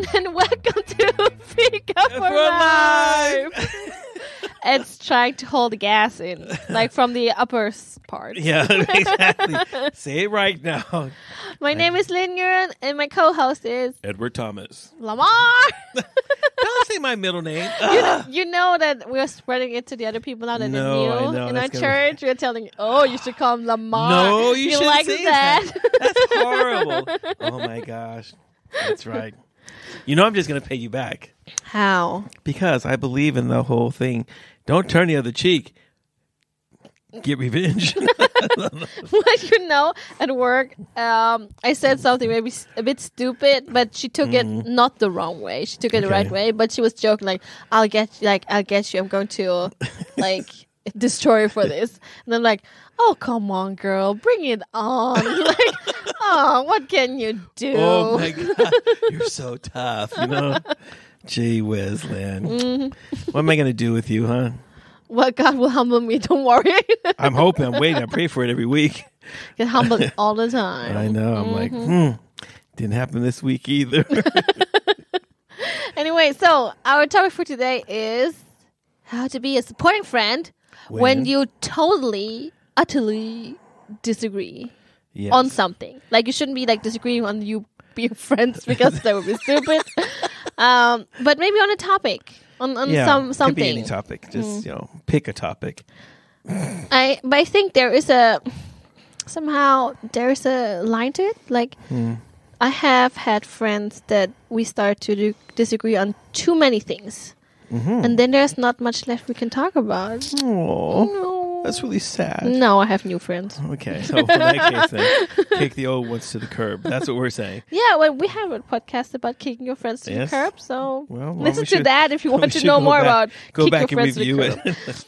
everyone, and welcome to Fika for Life. Ed's trying to hold the gas in, like from the upper part. Yeah, exactly. Say it right now. My name is Lynn Nguyen, and my co-host is Edward Thomas. Lamar. Don't say my middle name. You know that we're spreading it to the other people now that they're new. I know. In our church, we're telling, you should call him Lamar. No, you shouldn't like say that. That's horrible. Oh, my gosh. That's right. You know I'm just going to pay you back. How? Because I believe in the whole thing. Don't turn the other cheek. Get revenge. Well, at work, I said something maybe a bit stupid, but she took it not the wrong way. She took it the right way, but she was joking like, I'll get you. I'm going to destroy you for this. And I'm like, oh, come on, girl. Bring it on. What can you do? Oh, my God. You're so tough, Gee whiz, Lynn. Mm-hmm. What am I going to do with you, huh? Well, God will humble me. Don't worry. I'm hoping. I'm waiting. I pray for it every week. Get humbled all the time. I know. I'm like, didn't happen this week either. Anyway, so our topic for today is how to be a supporting friend when you totally, utterly disagree on something. Like, you shouldn't be disagreeing on you being friends because that would be stupid. But maybe on a topic, on something. Could be any topic. Just pick a topic. I think there is a line to it. Like, I have had friends that we start to disagree on too many things, and then there's not much left we can talk about. Oh, that's really sad. No, I have new friends. Okay, so in that case, then kick the old ones to the curb. That's what we're saying. Yeah, well, we have a podcast about kicking your friends to the curb, so listen to that if you want to know more about go back your friends and review it.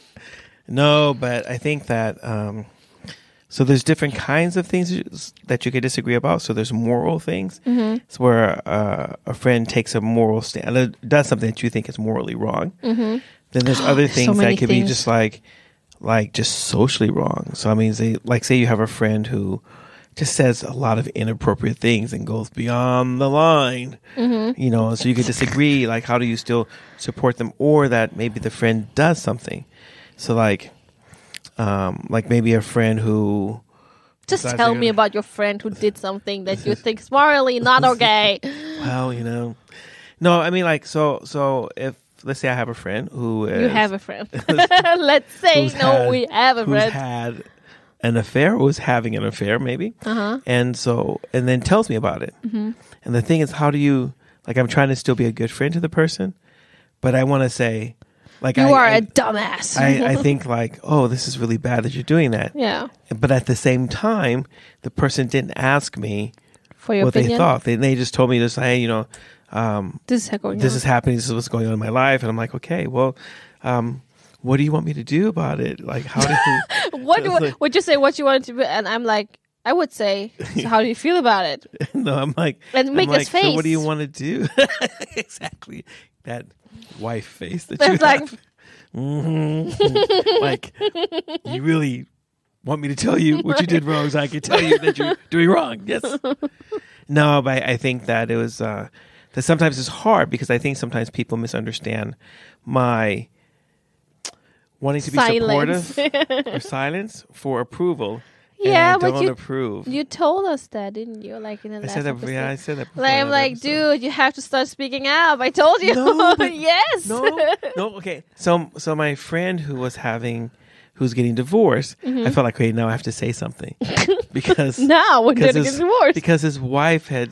No, but I think that so there's different kinds of things that you could disagree about. So there's moral things. It's where a friend takes a moral stand and does something that you think is morally wrong. Then there's other things that could be just like just socially wrong. So I mean, say you have a friend who just says a lot of inappropriate things and goes beyond the line. So you could disagree. Like, how do you still support them, or that maybe the friend does something? So like maybe a friend who just tell me about your friend who did something that you think is morally not okay. Well, no, I mean so if. Let's say I have a friend who you have a friend. Let's say we have a friend who's had an affair, or was having an affair, maybe, and then tells me about it. And the thing is, how do you I'm trying to still be a good friend to the person, but I want to say, you are a dumbass. I think this is really bad that you're doing that. Yeah. But at the same time, the person didn't ask me for your opinion? They thought. They just told me, hey, this is happening. This is what's going on in my life. And I'm like, okay, well, what do you want me to do about it? Like, how do you... would you say what you wanted to do? And I'm like, I would say, so how do you feel about it? No, I'm like... And make us face. So what do you want to do? Exactly. That wife face that you have. Like, you really want me to tell you what you did wrong so I can tell you that you're doing wrong. Yes. No, but I think that it was... that sometimes it's hard because I think sometimes people misunderstand my wanting to be supportive or silence for approval. Yeah, and I but don't approve. You told us that, didn't you? Like in the last episode. Yeah, I said that before. I'm like, dude, you have to start speaking up. I told you. No, but yes. No. Okay. So my friend who's getting divorced, I felt like, okay, now I have to say something because now we're getting divorced because his wife had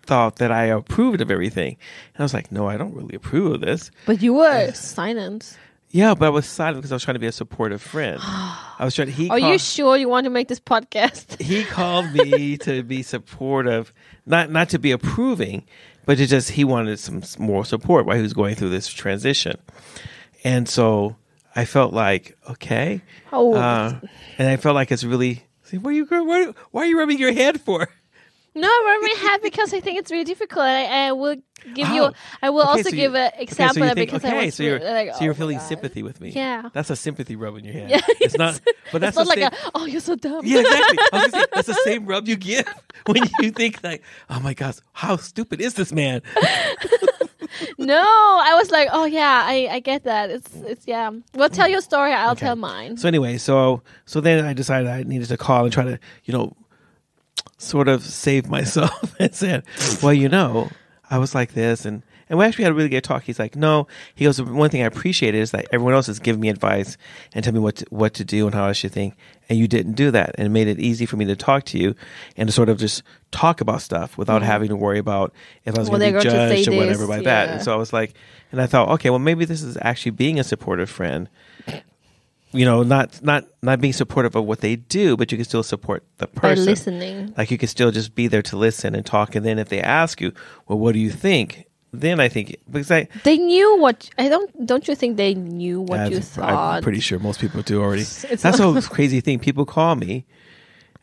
thought that I approved of everything, and I was like, no, I don't really approve of this. But you were silent. Yeah, but I was silent because I was trying to be a supportive friend. I was trying. Are you sure you want to make this podcast? He called me to be supportive, not to be approving, but to just he wanted some more support while he was going through this transition, and so I felt like okay, and I felt like it's really. Why are you rubbing your head for? No, I'm very happy because I think it's really difficult. I will give you. I will also give an example because I was you're feeling sympathy with me. Yeah, that's a sympathy rub in your hand. Yeah, it's not. But that's it's not like oh, you're so dumb. Yeah, exactly. I was gonna say, that's the same rub you give when you think like, oh my gosh, how stupid is this man? No, I was like, oh yeah, I get that. It's yeah. Well, tell your story. I'll tell mine. So anyway, so then I decided I needed to call and try to, sort of save myself and said, well, I was like this and we actually had a really good talk. He's like, no. He goes, one thing I appreciated is that everyone else is giving me advice and tell me what to do and how I should think. And you didn't do that. And it made it easy for me to talk to you and to sort of just talk about stuff without having to worry about if I was going to be judged or whatever by that. And so I was like, and I thought, okay, well, maybe this is actually being a supportive friend. Not being supportive of what they do, but you can still support the person. By listening. Like you can still just be there to listen and talk. And then if they ask you, well, what do you think? Then I think because they knew what don't you think they knew what you thought? I'm pretty sure most people do already. That's a crazy thing. People call me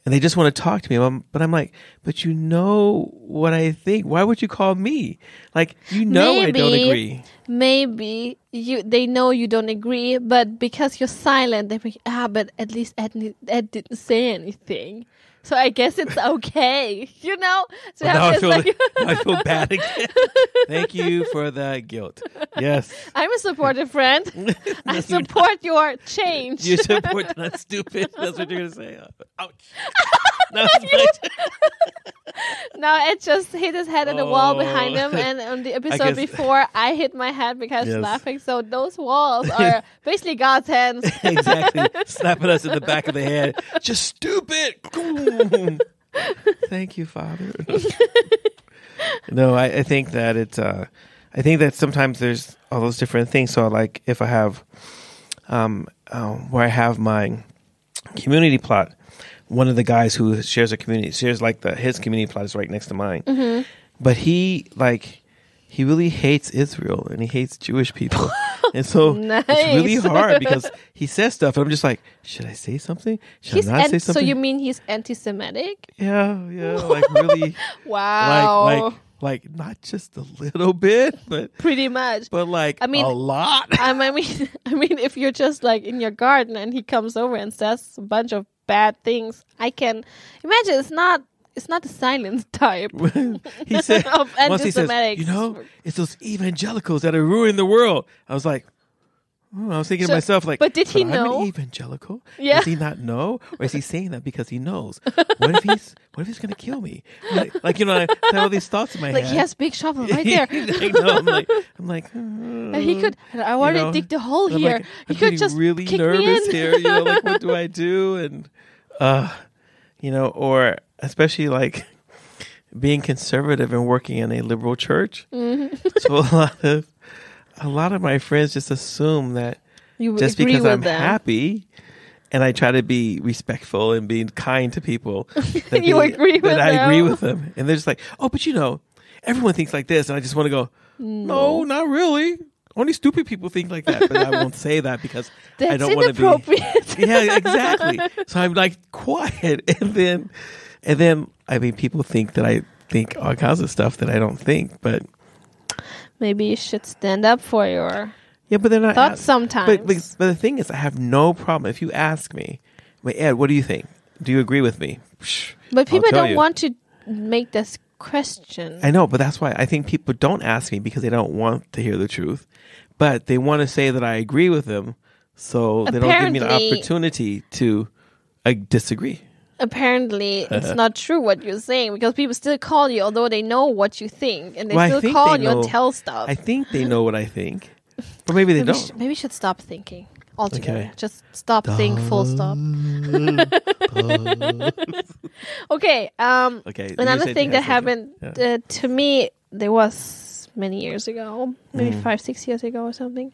and they just want to talk to me, but I'm like, but you know what I think. Why would you call me? Like maybe, I don't agree. Maybe they know you don't agree, but because you're silent, they think, but at least Ed didn't say anything. So I guess it's okay, So now I feel bad again. Thank you for the guilt. Yes. I'm a supportive friend. I support your change. You support not stupid. That's what you're going to say. Ouch. Now Ed just hit his head on the wall behind him, and on the episode before, I hit my head because I was laughing. So those walls are basically God's hands. Exactly. Slapping us in the back of the head. Just stupid. Thank you, Father. No, I think that I think that sometimes there's all those different things. So like if I have, where I have my community plot, one of the guys who shares his community plot is right next to mine. Mm-hmm. But he really hates Israel and he hates Jewish people. And so it's really hard because he says stuff and I'm just like, should I say something? Should I not say something? So you mean he's anti-Semitic? Yeah, like really. Wow. Like not just a little bit, but pretty much. But a lot. I mean, if you're just like in your garden and he comes over and says a bunch of bad things, I can imagine it's not the silence type. He said of anti-Semitic. It's those evangelicals that are ruining the world. I was like, I was thinking to myself, like, but did he know? I'm an evangelical. Yeah. Does he not know, or is he saying that because he knows? What if he's going to kill me? I have all these thoughts in my head. Like he has big shovel right there. I know. I'm like, he could. I want to dig the hole here. He could just really kick nervous me in. here. Like what do I do? And or especially like being conservative and working in a liberal church. Mm-hmm. So a lot of my friends just assume that just because I'm happy and I try to be respectful and being kind to people, that I agree with them. And they're just like, oh, but everyone thinks like this. And I just want to go, no, not really. Only stupid people think like that. But I won't say that because I don't want to be. Yeah, exactly. So I'm like quiet. And then, I mean, people think that I think all kinds of stuff that I don't think, but. Maybe you should stand up for your but they're not thoughts sometimes. But the thing is, I have no problem. If you ask me, wait, Ed, what do you think? Do you agree with me? But people don't want to make this question. I know, but that's why I think people don't ask me because they don't want to hear the truth. But they want to say that I agree with them, so they don't give me an opportunity to disagree. Apparently, it's not true what you're saying because people still call you, although they know what you think, and they still call you and tell stuff. I think they know what I think, but maybe they don't. Maybe you should stop thinking altogether. Okay. Just stop thinking. Full stop. Okay. Another thing that happened to me, there was many years ago, maybe 5-6 years ago or something.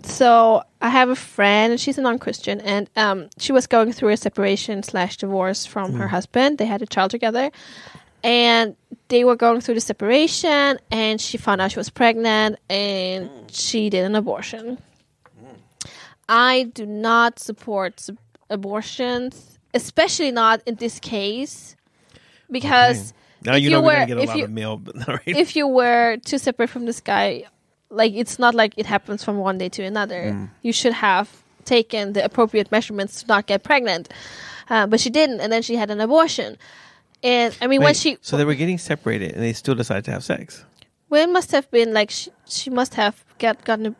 So I have a friend, she's a non-Christian, and she was going through a separation/divorce from her husband. They had a child together, and they were going through the separation, and she found out she was pregnant, and she did an abortion. I do not support abortions, especially not in this case, because now if you know you we're were gonna get a if lot you of mail, but all right. if you were to separate from this guy, like it's not like it happens from one day to another. You should have taken the appropriate measurements to not get pregnant, but she didn't, and then she had an abortion. And I mean, when she so they were getting separated, and they still decided to have sex. well, it must have been like she must have gotten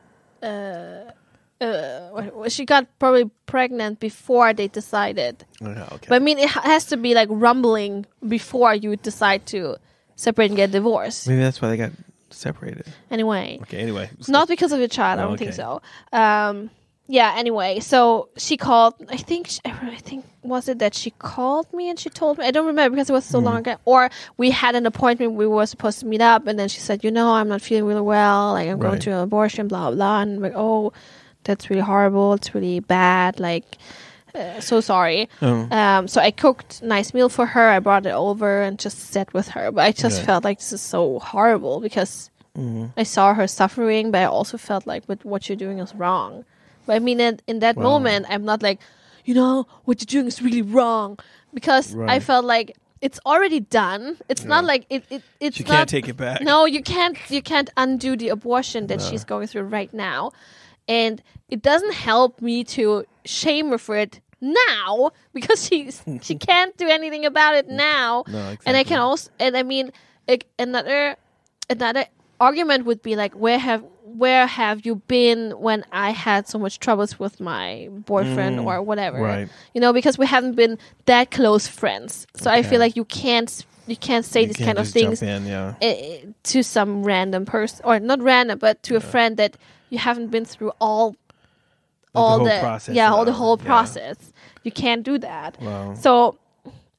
she got probably pregnant before they decided. Okay. But I mean, it has to be like rumbling before you decide to separate and get divorced. Maybe that's why they got separated. Anyway. Okay. Anyway, Not because of your child. I don't think so. Yeah. Anyway, so she called. I think was it that she called me and she told me. I don't remember because it was so long ago. Or we had an appointment. We were supposed to meet up, and then she said, I'm not feeling really well. Like I'm going through an abortion. Blah blah. And I'm like, oh, that's really horrible. It's really bad. Like. So sorry. So I cooked a nice meal for her. I brought it over and just sat with her. But I just felt like this is so horrible because I saw her suffering, but I also felt like what you're doing is wrong. But I mean, in that moment, I'm not like, what you're doing is really wrong. Because I felt like it's already done. It's not like it's you not, can't take it back. No, you can't undo the abortion that she's going through right now. And it doesn't help me to shame her for it now because she can't do anything about it now. No, exactly. And I can also, and I mean, another argument would be like, where have you been when I had so much troubles with my boyfriend or whatever? Right. Because we haven't been that close friends. So I feel like you can't say these kind of things to some random person, or not random, but to a friend that you haven't been through all the whole process. You can't do that. Wow. So,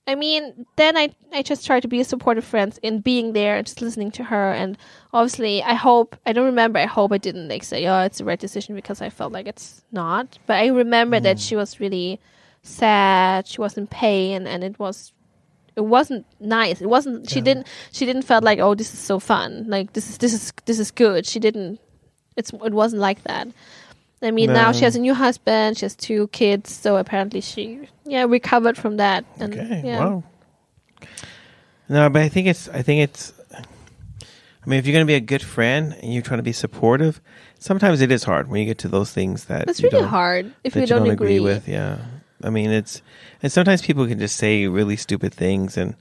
I mean, then I just try to be a supportive friend in being there and just listening to her. And obviously, I hope I didn't like say, oh, it's the right decision, because I felt like it's not. But I remember that she was really sad. She was in pain, and it wasn't nice. It wasn't. She didn't felt like, oh, this is so fun. Like this is good. She didn't. It wasn't like that. I mean, now she has a new husband. She has 2 kids. So apparently she recovered from that. And, wow. No, but I think it's. I mean, if you're going to be a good friend and you're trying to be supportive, sometimes it is hard when you get to those things that it's really hard if you don't agree with. Yeah, I mean, and sometimes people can just say really stupid things, and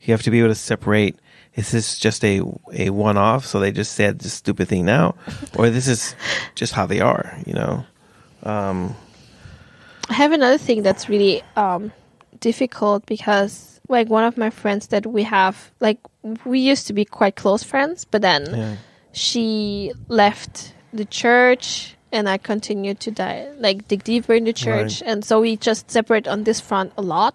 you have to be able to separate. Is this just a one-off, so they just said this stupid thing now? Or this is just how they are, I have another thing that's really difficult, because, like, one of my friends that we have, like, we used to be quite close friends, but then she left the church, and I continued to dig deeper in the church. And so we just separate on this front a lot.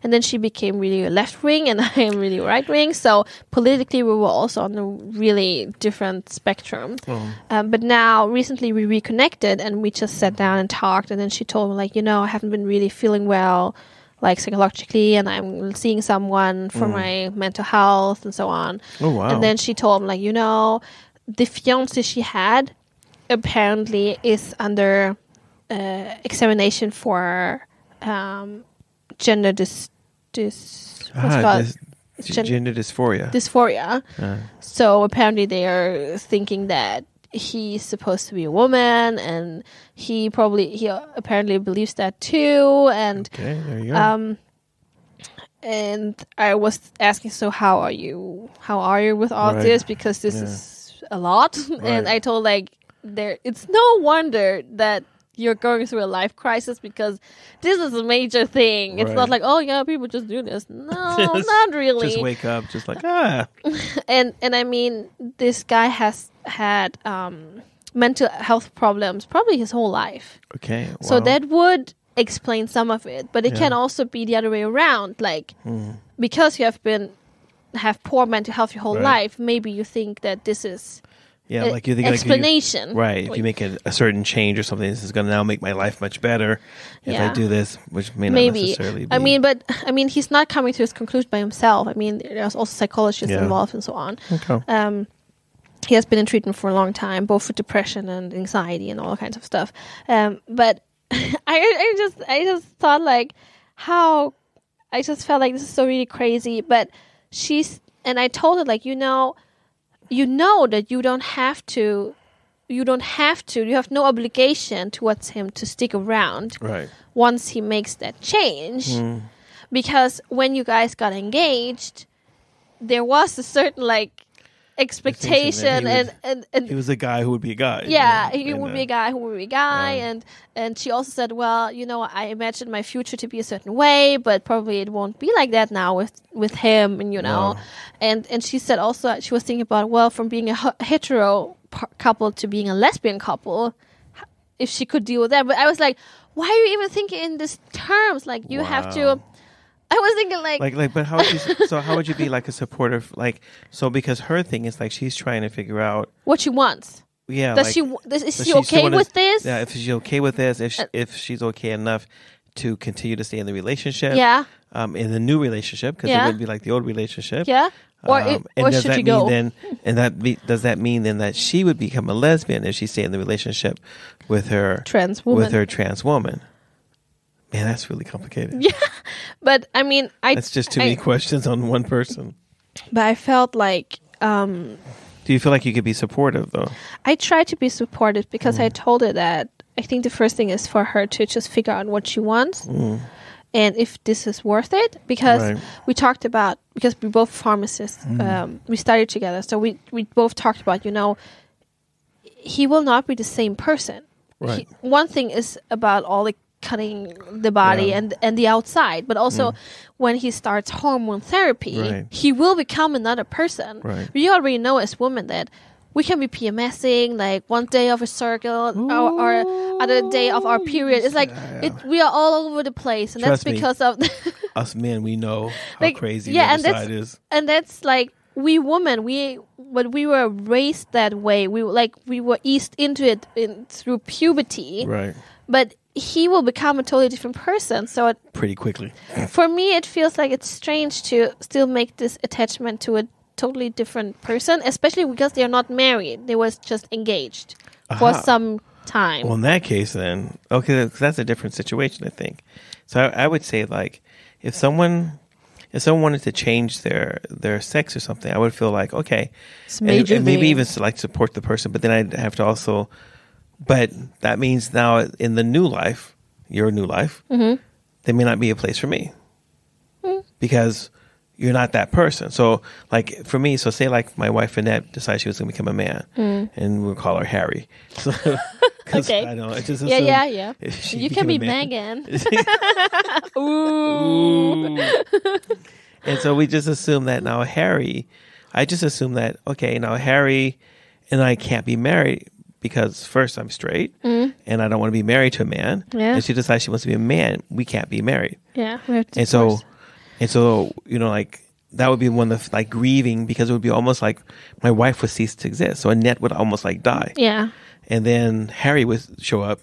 And then she became really left-wing, and I am really right-wing. So politically, we were also on a really different spectrum. But now, recently, we reconnected, and we just sat down and talked. And then she told me, like, I haven't been really feeling well, like, psychologically, and I'm seeing someone for my mental health and so on. Oh, wow. And then she told me, like, the fiance she had apparently is under examination for gender gender dysphoria. So apparently they are thinking that he's supposed to be a woman, and he apparently believes that too. And okay, there you go. And I was asking, so how are you with all this, because this is a lot. And I told, like, it's no wonder that you're going through a life crisis, because this is a major thing. It's not like, oh yeah, people just do this. No, not really. Just wake up, just like and I mean, this guy has had mental health problems probably his whole life. Okay, wow. So that would explain some of it, but it can also be the other way around. Like, because you have poor mental health your whole life, maybe you think that this is like you think explanation. Right. If you make a certain change or something, this is going to now make my life much better if I do this, which may not necessarily be. I mean, he's not coming to his conclusion by himself. I mean, there's also psychologists involved and so on. Okay. He has been in treatment for a long time, both for depression and anxiety and all kinds of stuff. But I just thought, like, I just felt like this is so really crazy. But and I told her, like, you know that you have no obligation towards him to stick around Right. once he makes that change. Because when you guys got engaged, there was a certain like expectation and he was a guy who would be a guy. yeah, he would be a guy who would be a guy. And she also said, well, you know, I imagine my future to be a certain way, but probably it won't be like that now with him, and you know. And she said also, she was thinking about, well, from being a hetero couple to being a lesbian couple, if she could deal with that. But I was like, why are you even thinking in these terms? Like, you have to. I was thinking like, but how would you? So how would you be like a supportive? Like, so because her thing is like she's trying to figure out what she wants. Yeah, is she okay with this? Yeah, if she's okay with this, if she's okay enough to continue to stay in the relationship. Yeah. In the new relationship, because it wouldn't be like the old relationship. Yeah. Or should you go? Does that mean then that she would become a lesbian if she stayed in the relationship with her trans woman? Man, that's really complicated. Yeah, but I mean, that's just too many questions on one person. But I felt like. Do you feel like you could be supportive though? I try to be supportive because I told her that I think the first thing is for her to just figure out what she wants. And if this is worth it, because we talked about, because we're both pharmacists, we studied together, so we both talked about, you know, he will not be the same person. Right. One thing is about all the cutting the body and the outside, but also when he starts hormone therapy, he will become another person. Right. We already know as women that we can be PMSing like one day of a circle or other day of our period. It's like we are all over the place, and Trust that's because of us men. We know how crazy the and other side is, and that's like we women. We were raised that way. We were eased into it through puberty, right? But he will become a totally different person. So pretty quickly. For me, it feels like it's strange to still make this attachment to a totally different person, especially because they're not married. They was just engaged for some time. Well, in that case, then, okay, that's a different situation, I think. So I would say, like, if someone wanted to change their sex or something, I would feel like, okay, and maybe even like support the person, but then I'd have to also, but that means now in the new life, your new life, there may not be a place for me because you're not that person. So, like, for me, so say, like, my wife, Annette, decided she was going to become a man, and we'll call her Harry. So, okay. I know, I just yeah. You can be Megan. Ooh. And so we just assume that now I just assume that, okay, now Harry and I can't be married because first I'm straight, and I don't want to be married to a man. Yeah. And she decides she wants to be a man. We can't be married. Yeah. We have to And so, you know, like, that would be one of, like, grieving, because it would be almost like my wife would cease to exist. So Annette would almost, like, die. Yeah. And then Harry would show up.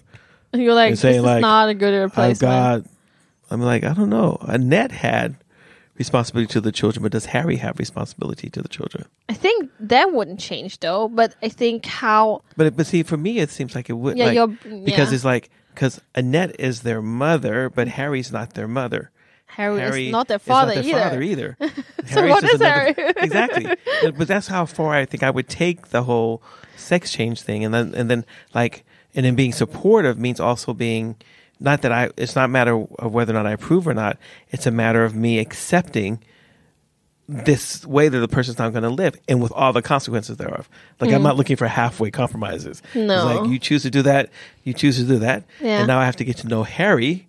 And you're like, this is not a good replacement. I'm like, I don't know. Annette had responsibility to the children, but does Harry have responsibility to the children? I think that wouldn't change, though. But I think how... But see, for me, it seems like it would. Yeah, because it's like, because Annette is their mother, but Harry's not their mother. Harry is not their father either. So what is Harry? Exactly. But that's how far I think I would take the whole sex change thing, and then being supportive means also being, not that it's not a matter of whether or not I approve or not. It's a matter of me accepting this way that the person's not going to live, and with all the consequences thereof. Like, I'm not looking for halfway compromises. No. It's like, you choose to do that, you choose to do that, yeah. And now I have to get to know Harry,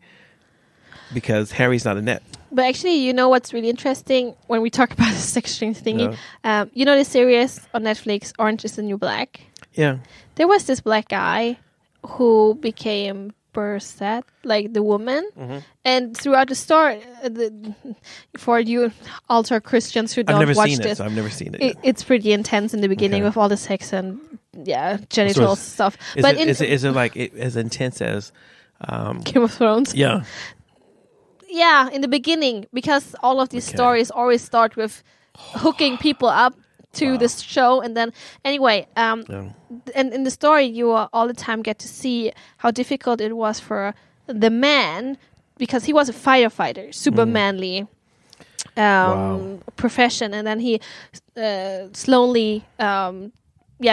because Harry's not Annette. But actually, you know what's really interesting when we talk about the sex change thingy? Yeah. You know the series on Netflix, Orange is the New Black? Yeah. There was this black guy who became Bursette, like the woman. Mm-hmm. And throughout the story, for you ultra Christians who don't watch this, I've never seen it. It's pretty intense in the beginning with all the sex and genital stuff. Is it like as intense as Game of Thrones? Yeah. Yeah, in the beginning, because all of these stories always start with hooking people up to this show, and then anyway, and in the story, you all the time get to see how difficult it was for the man, because he was a firefighter, super manly, profession, and then he slowly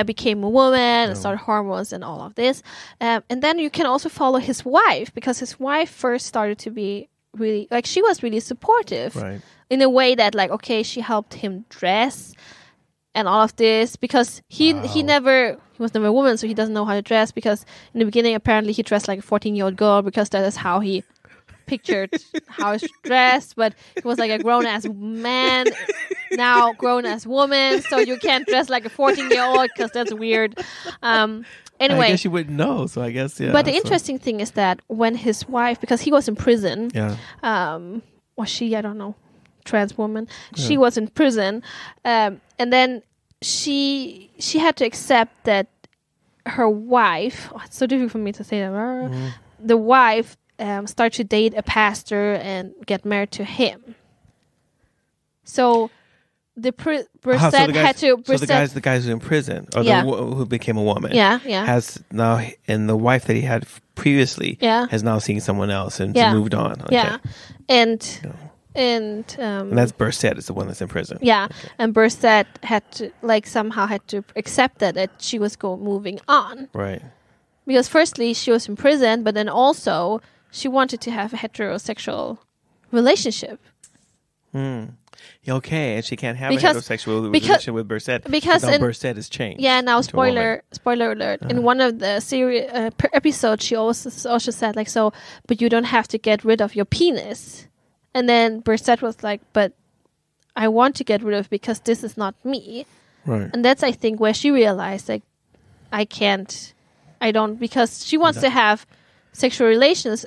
became a woman and started hormones and all of this. And then you can also follow his wife, because his wife first started to be really, like, she was really supportive in a way that, like, okay, she helped him dress and all of this, because he was never a woman, so he doesn't know how to dress, because in the beginning apparently he dressed like a 14-year-old girl, because that is how he pictured how he's dressed, but he was like a grown-ass man, now grown-ass woman, so you can't dress like a 14-year-old because that's weird. Anyway, I guess you wouldn't know, so I guess, yeah. But the interesting thing is that when his wife, because he was in prison, was she, I don't know, trans woman, she was in prison, and then she had to accept that her wife, it's so difficult for me to say that, the wife start to date a pastor and get married to him. So the Brissette had to. So the guys who in prison, or who became a woman, has now, and the wife that he had previously has now seen someone else and moved on. Okay. And that's Brissette is the one that's in prison. Yeah, okay. And Brissette had to, like, somehow had to accept that she was moving on. Right. Because firstly she was in prison, but then also she wanted to have a heterosexual relationship. Okay, and she can't have a heterosexual relationship with Brissette because now Brissette has changed. Yeah, now spoiler alert. In one of the series episodes, she also said, like, so, but you don't have to get rid of your penis. And then Brissette was like, but I want to get rid of it because this is not me. Right. And that's, I think, where she realized, like, because she wants to have sexual relations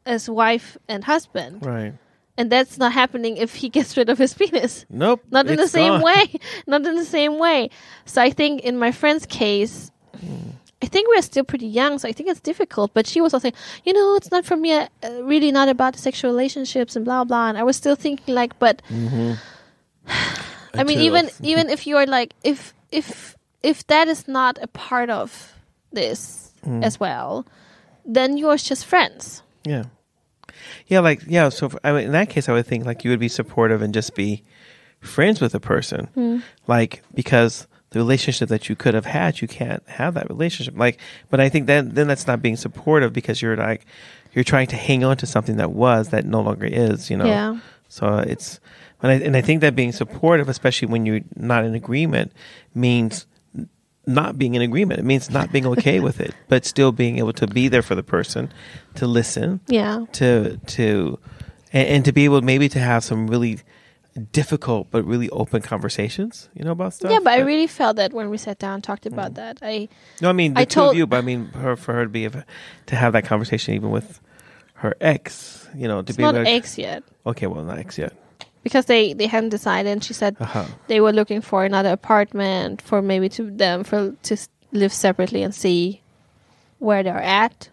as wife and husband. Right. And that's not happening if he gets rid of his penis. Nope. Not in the same way. Not in the same way. So I think in my friend's case, I think we're still pretty young, so I think it's difficult. But she was also saying, it's not for me, really not about sexual relationships and blah, blah. And I was still thinking, like, but I mean, even if you're like, if that is not a part of this as well, then you're just friends. Yeah. Yeah, so in that case, I would think, like, you would be supportive and just be friends with a person. Like, because the relationship that you could have had, you can't have that relationship. Like, but I think then that's not being supportive, because you're trying to hang on to something that no longer is, Yeah. So it's, and I think that being supportive, especially when you're not in agreement, means not being in agreement. It means not being okay with it, but still being able to be there for the person, to listen, and to be able maybe to have some really difficult but really open conversations, about stuff. Yeah, but I really felt that when we sat down and talked about that. The two of you, but I mean, for her to have that conversation even with her ex, to be not ex yet. Okay, well, not ex yet. Because they hadn't decided, and she said they were looking for another apartment for maybe to live separately and see where they're at,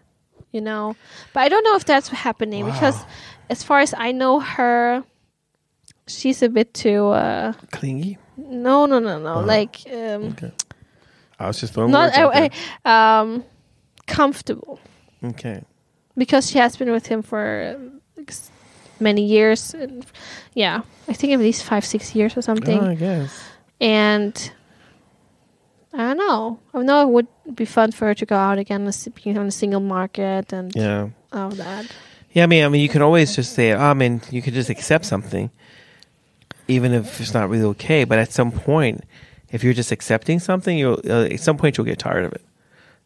But I don't know if that's happening because, as far as I know her, she's a bit too clingy. No. Like, okay. I was just throwing words out there. Comfortable. Okay. Because she has been with him for many years. I think at least 5-6 years or something. Oh, I guess. And I don't know. I know it would be fun for her to go out again on the single market and all that. Yeah, I mean, you can always just say, you can just accept something, even if it's not really okay. But at some point, if you're just accepting something, at some point you'll get tired of it.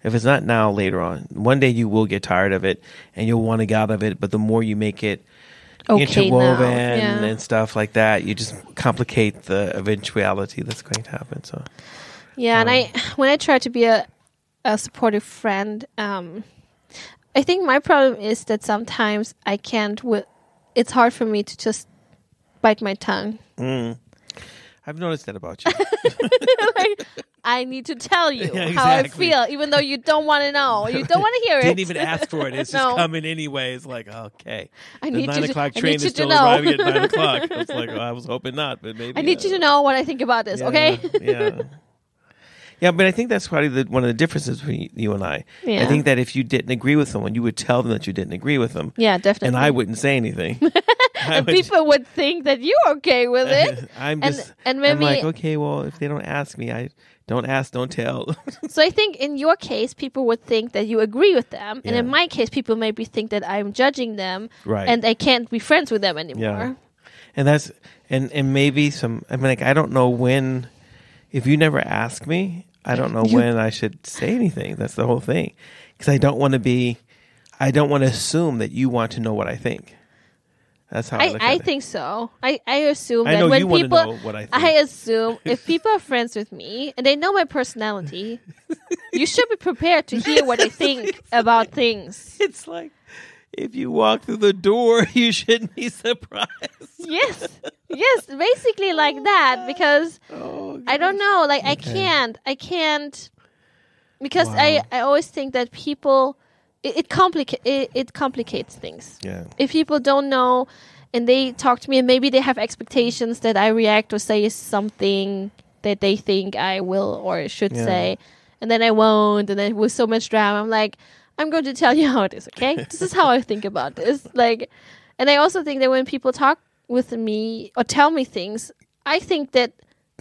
If it's not now, later on. One day you will get tired of it, and you'll want to get out of it. But the more you make it interwoven and stuff like that, you just complicate the eventuality that's going to happen. So, and when I try to be a supportive friend, I think my problem is that sometimes I can't. It's hard for me to just bite my tongue. I've noticed that about you. Like, I need to tell you how I feel, even though you don't want to know. You don't want to hear it. Didn't even ask for it. It's just coming anyway. It's like, okay. The 9 o'clock train is still arriving at 9 o'clock. It's like, I was hoping not, but maybe. I need you to know what I think about this, okay? Yeah, but I think that's probably one of the differences between you and I. Yeah. I think that if you didn't agree with someone, you would tell them that you didn't agree with them. Yeah, definitely. And I wouldn't say anything. and people would think that you're okay with it. I'm maybe like, okay, well, if they don't ask me, I don't ask, don't tell. So I think in your case, people would think that you agree with them. And in my case, people maybe think that I'm judging them. Right. And I can't be friends with them anymore. Yeah. And that's, and maybe I don't know when, if you never ask me, I don't know when I should say anything. That's the whole thing. Because I don't want to assume that you want to know what I think. That's how I look at it. I think so. I assume I that know when you want to people, know what I think. I assume if people are friends with me and they know my personality, you should be prepared to hear what I think about things. It's like, if you walk through the door, you shouldn't be surprised. Yes, basically like that, because I don't know, like I can't, because I always think that people, it complicates things. Yeah. If people don't know and they talk to me and maybe they have expectations that I react or say something that they think I will or should say, and then I won't, and then with so much drama, I'm like, I'm going to tell you how it is, okay? This is how I think about this. Like, and I also think that when people talk with me or tell me things, I think that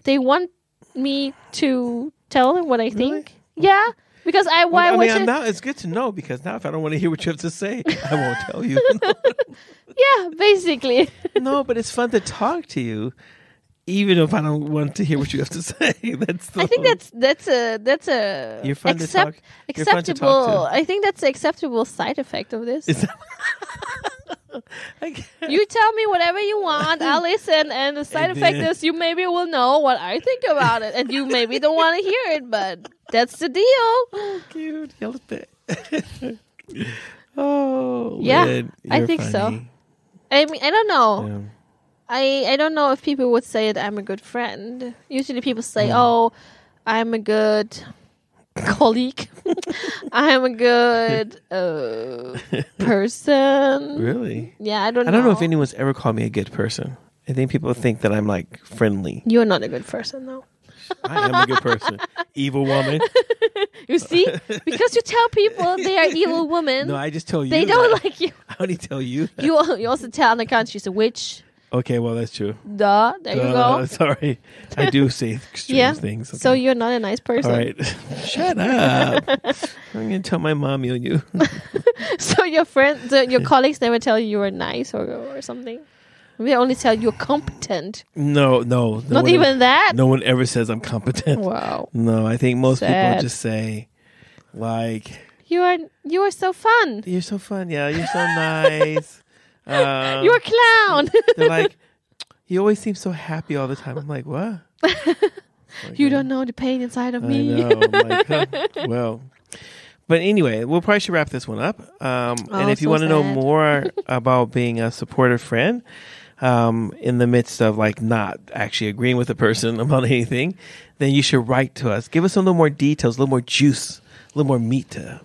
they want me to tell them what I think. Really? Yeah, because now it's good to know, because now if I don't want to hear what you have to say, I won't tell you. Yeah, basically. No, but it's fun to talk to you, even if I don't want to hear what you have to say. I think that's a You're fun to talk. You're fun to acceptable. talk to. I think that's an acceptable side effect of this. Is that- You tell me whatever you want, I'll listen, and the side effect is you maybe will know what I think about it, and you maybe don't want to hear it, but that's the deal. Oh, cute. Oh, yeah, Lynn, I think funny. so. I mean, I don't know. Yeah. I don't know if people would say that I'm a good friend. Usually people say, oh, I'm a good colleague. I'm a good person. Really? Yeah, I don't know. I don't know if anyone's ever called me a good person. I think people think that I'm like friendly. You're not a good person, though. I am a good person. Evil woman. You see? Because you tell people they are evil women. No, I just tell you. They don't like you. I only tell you. You also tell Anna she's a witch. Okay, well, that's true. There you go. Sorry. I do say strange things. Okay. So you're not a nice person. All right. Shut up. I'm going to tell my mommy on you. So your friends, your colleagues never tell you were nice or something? They only tell you're competent. No. Not even that? No one ever says I'm competent. Wow. No, I think most people just say, like... You are so fun. You're so fun. Yeah, you're so nice. You're a clown. They're like, you always seem so happy all the time. I'm like, what? You don't know the pain inside of me. I know. I'm like, huh. Well, but anyway, we'll probably should wrap this one up. And if you want to know more about being a supportive friend, in the midst of like not actually agreeing with a person about anything, then you should write to us. Give us a little more details, a little more juice, a little more meat to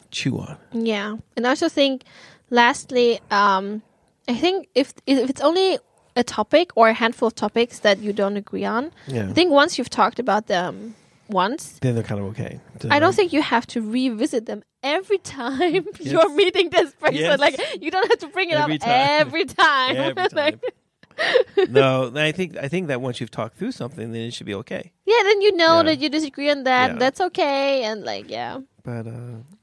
chew on. Yeah. And I also think, lastly, I think if it's only a topic or a handful of topics that you don't agree on, I think once you've talked about them once, then they're kind of okay. I don't think you have to revisit them every time you're meeting this person. Yes. Like, you don't have to bring it up every time. Every time. No, I think that once you've talked through something, then it should be okay. Yeah, then you know that you disagree on that. Yeah. That's okay, and like, But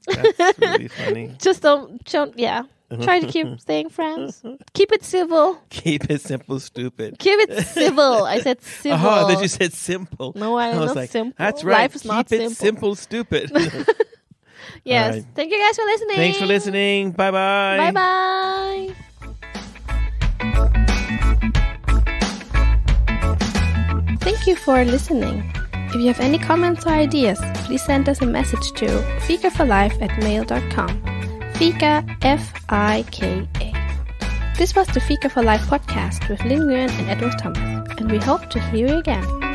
that's really funny. Just don't. Try to keep staying friends. Keep it civil. Keep it simple, stupid. Keep it civil. I said civil. Oh, then you said simple. No, I was like, simple. That's right. Life is not simple. Keep it simple, stupid. Yes. Right. Thank you guys for listening. Thanks for listening. Bye-bye. Bye-bye. Thank you for listening. If you have any comments or ideas, please send us a message to fikaforlife@mail.com. Fika, F-I-K-A. This was the Fika for Life podcast with Lin Nguyen and Edward Thomas, and we hope to hear you again.